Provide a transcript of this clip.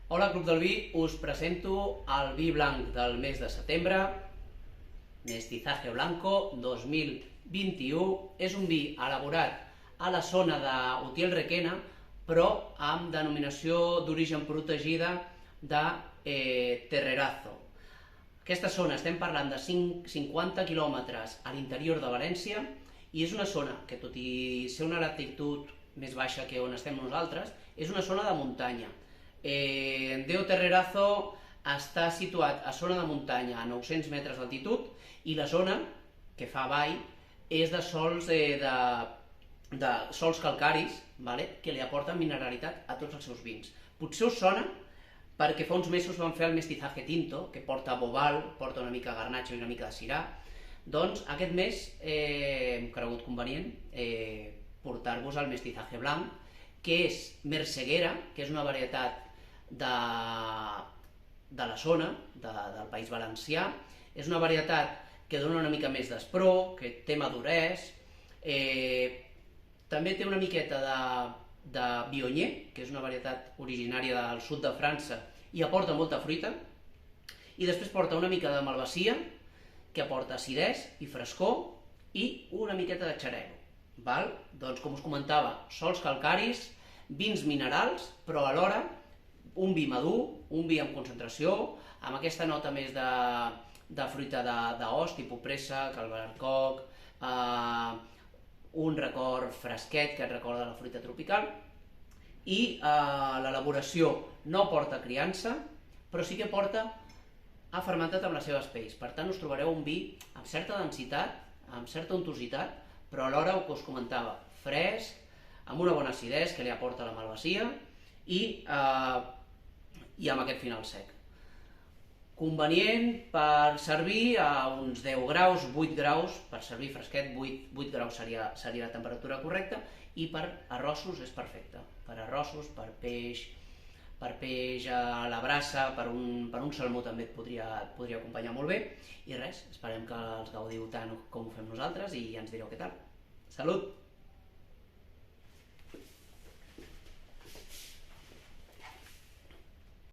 Hola, Club del Vi, us presento el vi blanc del mes de setembre, Mestizaje Blanco 2021. És un vi elaborat a la zona d'Utiel Requena, però amb denominació d'origen protegida de Terrerazo. Aquesta zona, estem parlant de 50 quilòmetres a l'interior de València, i és una zona que, tot i ser una latitud més baixa que on estem nosaltres, és una zona de muntanya. Deo Terrerazo està situat a zona de muntanya a 900 metres d'altitud, i la zona que fa vall és de sòls calcaris, que li aporten mineralitat a tots els seus vins. Potser us sona perquè fa uns mesos vam fer el Mestizaje Tinto, que porta bobal, porta una mica garnatxa i una mica de sirà. Doncs aquest mes hem cregut convenient portar-vos el Mestizaje Blanc, que és Merceguera, que és una varietat de la zona, del País Valencià. És una varietat que dona una mica més d'espró, que té madurès, també té una miqueta de Viognier, que és una varietat originària del sud de França i aporta molta fruita, i després porta una mica de malvasia, que aporta acidès i frescor, i una miqueta de xarel·lo. Doncs, com us comentava, sòls calcaris, vins minerals, però alhora un vi madur, un vi amb concentració, amb aquesta nota més de fruita d'os, tipus préssec, albercoc, un record fresquet que et recorda la fruita tropical, i l'elaboració no porta criança, però sí que ha fermentat amb les seves pells. Per tant, us trobareu un vi amb certa densitat, amb certa untositat, però alhora, el que us comentava, fresc, amb una bona acidesa que li aporta la malvasia, i amb aquest final sec. Convenient per servir a uns 10 graus, 8 graus, per servir fresquet, 8 graus seria la temperatura correcta, i per arrossos és perfecte. Per arrossos, per peix a la brasa, per un salmó també et podria acompanyar molt bé. I res, esperem que els gaudiu tant com ho fem nosaltres i ja ens direu què tal. Salut!